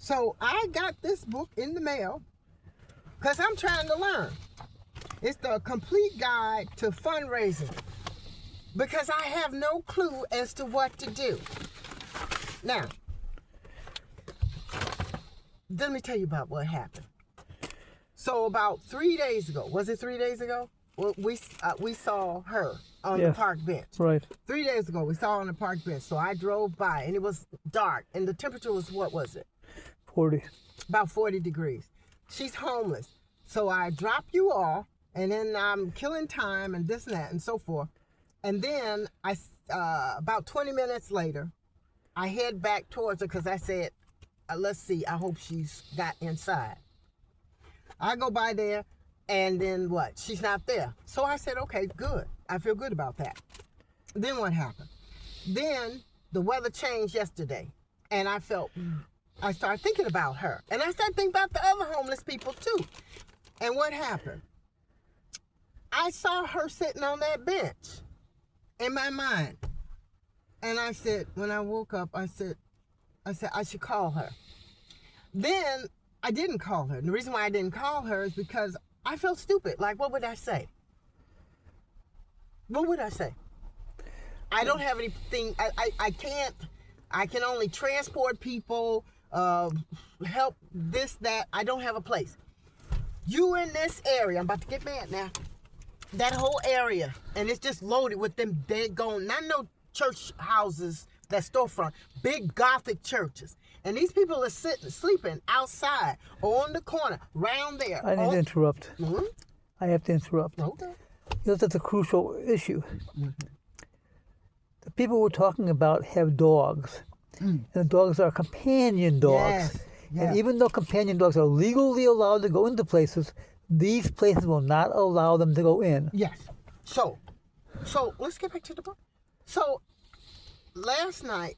So I got this book in the mail because I'm trying to learn. It's the complete guide to fundraising because I have no clue as to what to do. Now, let me tell you about what happened. So about 3 days ago, was it 3 days ago? Well, we saw her on the park bench. Right. 3 days ago, we saw her on the park bench. So I drove by, and it was dark, and the temperature was, what was it? 40. About 40 degrees. She's homeless. So I drop you off, and then I'm killing time and this and that and so forth. And then about 20 minutes later, I head back towards her because I said, let's see, I hope she's got inside. I go by there, and then what? She's not there. So I said, okay, good. I feel good about that. Then what happened? Then the weather changed yesterday, and I started thinking about her. And I started thinking about the other homeless people too. And what happened? I saw her sitting on that bench in my mind. And I said, when I woke up, I said, I should call her. Then I didn't call her. And the reason why I didn't call her is because I felt stupid. Like, what would I say? What would I say? I don't have anything. I can only transport people, help this, that. I don't have a place. You in this area, I'm about to get mad now. That whole area, and it's just loaded with them dead gone, not no church houses, that storefront, big gothic churches. And these people are sleeping outside or on the corner, round there. I need to interrupt. Mm-hmm. I have to interrupt. Okay. Because that's a crucial issue. Mm-hmm. The people we're talking about have dogs. And the dogs are companion dogs. Yes. Yeah. And even though companion dogs are legally allowed to go into places, these places will not allow them to go in. Yes. So let's get back to the book. So last night,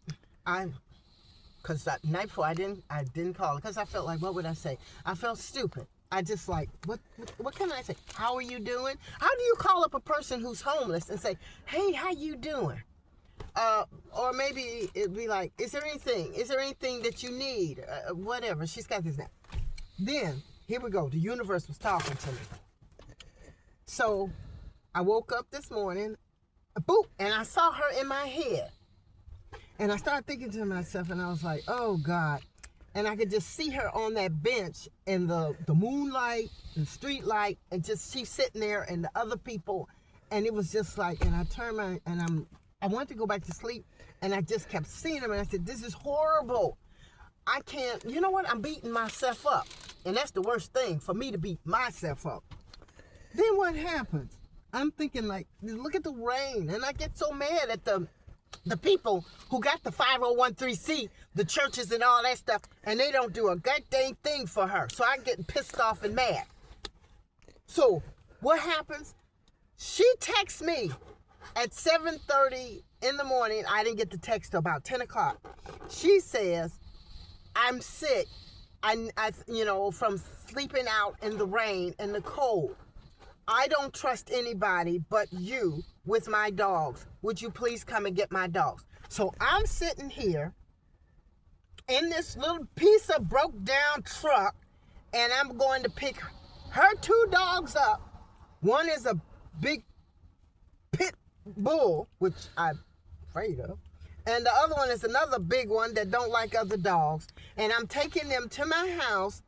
because that night before I didn't call her because I felt like, what would I say? I felt stupid. I just like, what can I say? How are you doing? How do you call up a person who's homeless and say, hey, how you doing? Or maybe it'd be like, is there anything that you need? Whatever. She's got this now. Then, here we go. The universe was talking to me. So, I woke up this morning, boop, and I saw her in my head. And I started thinking to myself, and I was like, oh, God. And I could just see her on that bench in the moonlight, the street light, and just she's sitting there and the other people. And it was just like, and I turned my, and I wanted to go back to sleep, and I just kept seeing them, and I said, this is horrible. I can't, you know what? I'm beating myself up. And that's the worst thing, for me to beat myself up. Then what happens? I'm thinking like, look at the rain. And I get so mad at the people who got the 501c, the churches and all that stuff, and they don't do a goddamn thing for her. So I get pissed off and mad. So what happens? She texts me at 7:30 in the morning. I didn't get the text till about 10 o'clock. She says, I'm sick. I from sleeping out in the rain and the cold. I don't trust anybody but you with my dogs. Would you please come and get my dogs? So I'm sitting here in this little piece of broke down truck, and I'm going to pick her 2 dogs up. One is a big pit bull, which I'm afraid of. And the other one is another big one that don't like other dogs. And I'm taking them to my house.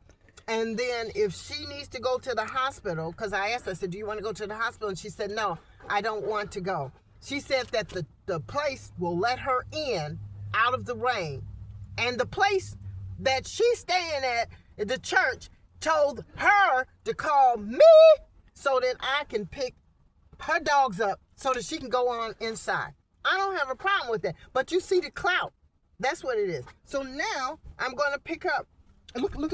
And then if she needs to go to the hospital, because I asked her, I said, do you want to go to the hospital? And she said, no, I don't want to go. She said that the place will let her in out of the rain. And the place that she's staying at, the church, told her to call me so that I can pick her dogs up so that she can go on inside. I don't have a problem with that. But you see the clout. That's what it is. So now I'm going to pick up. Look. Look.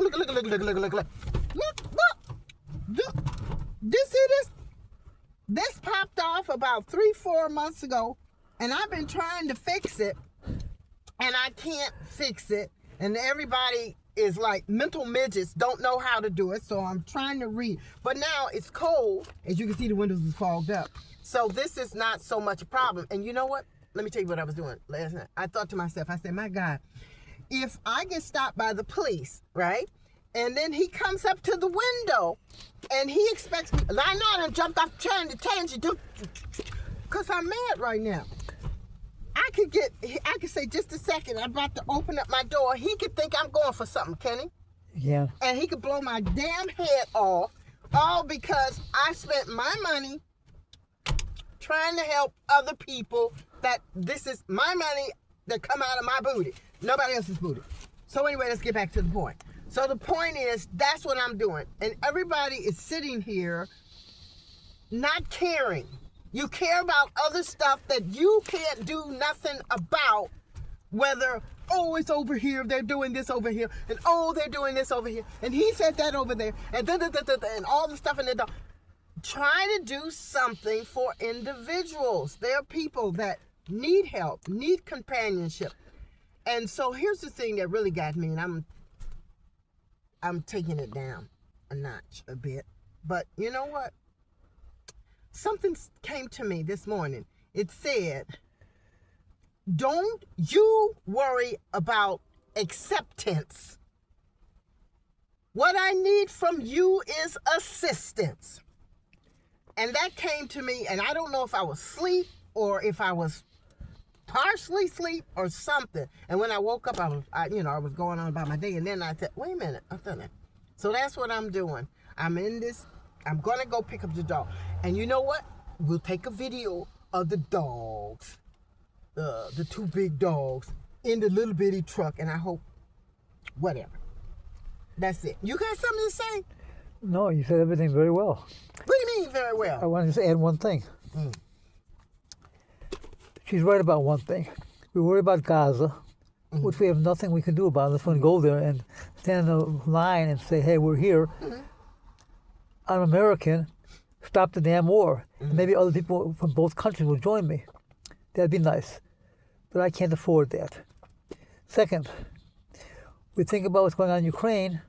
This popped off about 3-4 months ago. And I've been trying to fix it. And I can't fix it. And everybody is like mental midgets, don't know how to do it. So I'm trying to read. But now it's cold. As you can see, the windows is fogged up. So this is not so much a problem. And you know what? Let me tell you what I was doing last night. I thought to myself, I said, my God, if I get stopped by the police, right? And then he comes up to the window and he expects me. I know I done jumped off the tangent because I'm mad right now. I could say just a second, I'm about to open up my door. He could think I'm going for something, can he? Yeah. And he could blow my damn head off, all because I spent my money trying to help other people, that this is my money that come out of my booty. Nobody else's booty. So anyway, let's get back to the point. So the point is, that's what I'm doing. And everybody is sitting here not caring. You care about other stuff that you can't do nothing about, whether, oh, it's over here, they're doing this over here, and oh, they're doing this over here, and he said that over there, and and all the stuff in the dog. Try to do something for individuals. There are people that need help, need companionship. And so here's the thing that really got me, and I'm taking it down a notch a bit. But you know what? Something came to me this morning. It said, don't you worry about acceptance. What I need from you is assistance. And that came to me, and I don't know if I was asleep or if I was partially asleep or something. And when I woke up, I was going on about my day, and then I said, wait a minute, I thought that. So that's what I'm doing. I'm going to go pick up the dog. And you know what? We'll take a video of the dogs, the two big dogs, in the little bitty truck, and I hope, whatever. That's it. You got something to say? No, you said everything very well. What do you mean very well? I want to just add one thing. She's right about one thing. We worry about Gaza, which we have nothing we can do about. Let's go there and stand in a line and say, hey, we're here. I'm American. Stop the damn war. And maybe other people from both countries will join me. That'd be nice. But I can't afford that. Second, we think about what's going on in Ukraine,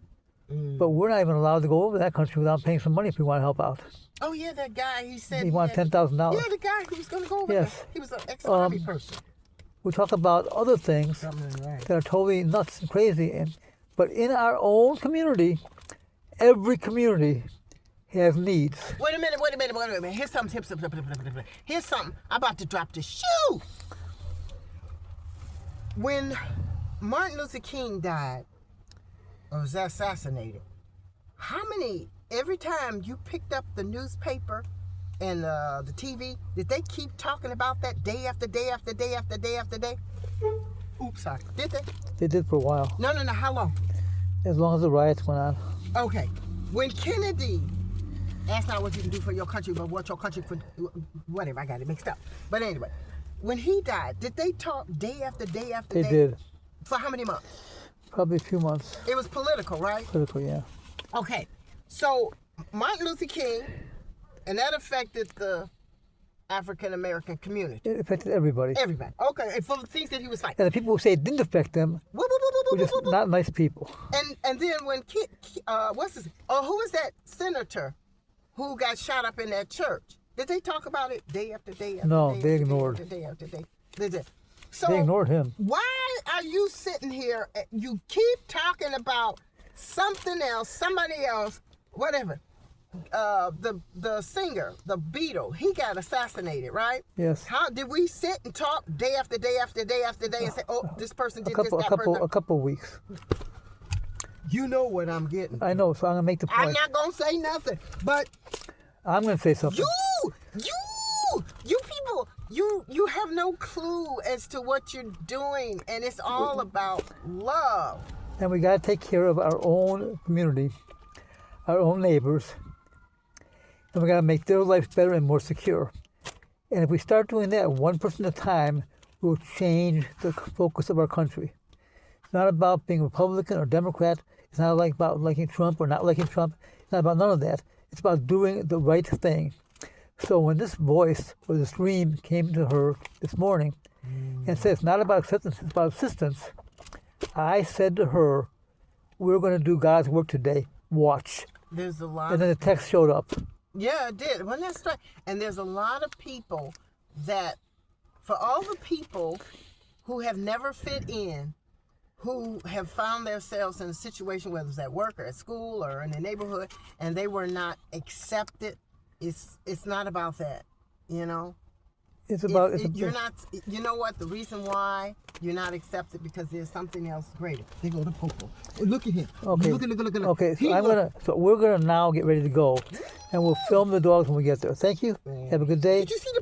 but we're not even allowed to go over that country without paying some money if we want to help out. Oh, yeah, that guy, he said... He wanted $10,000. Yeah, the guy who was going to go over yes. there. He was an ex-army person. We talk about other things that are totally nuts and crazy. But in our own community, every community has needs. Wait a minute. Here's something. I'm about to drop the shoe. When Martin Luther King died, or was assassinated, every time you picked up the newspaper and the TV, did they keep talking about that day after day after day after day after day? Oops, sorry. Did they? They did for a while. No. How long? As long as the riots went on. Okay. When Kennedy, that's not what you can do for your country, but what your country could, whatever, I got it mixed up. But anyway, when he died, did they talk day after day after day? They did. For how many months? Probably a few months. It was political, right? Political, yeah. Okay. So Martin Luther King, and that affected the African American community. It affected everybody. Everybody. Okay. And for the things that he was fighting. And the people who say it didn't affect them were just not nice people. And then when who was that senator who got shot up in that church? Did they talk about it day after day after no, day? they ignored. Day after day. They did. So they ignored him. Why are you sitting here? You keep talking about something else, somebody else, whatever. The singer, the Beatle, he got assassinated, right? Yes. How did we sit and talk day after day after day after day and say, oh, this person did this, that person? A couple of weeks. You know what I'm getting. I know, so I'm gonna make the point. I'm not gonna say nothing, but I'm gonna say something. You people, you have no clue as to what you're doing, and it's all about love. And we gotta take care of our own community, our own neighbors, and we gotta make their lives better and more secure. And if we start doing that one person at a time, we'll change the focus of our country. It's not about being Republican or Democrat. It's not about liking Trump or not liking Trump. It's not about none of that. It's about doing the right thing. So when this voice or this dream came to her this morning and said it's not about acceptance, it's about assistance, I said to her, we're going to do God's work today. Watch. There's a lot. And then the text showed up. Yeah, it did. Well, that's right. And there's a lot of people that, for all the people who have never fit in, who have found themselves in a situation, whether it's at work or at school or in the neighborhood, and they were not accepted. It's not about that, you know. It's about You're not. You know what? The reason why you're not accepted because there's something else greater. They go to Popo. Look at him. Okay. Look. Okay, He so look- we're gonna now get ready to go, and we'll film the dogs when we get there. Thank you. Have a good day. Did you see the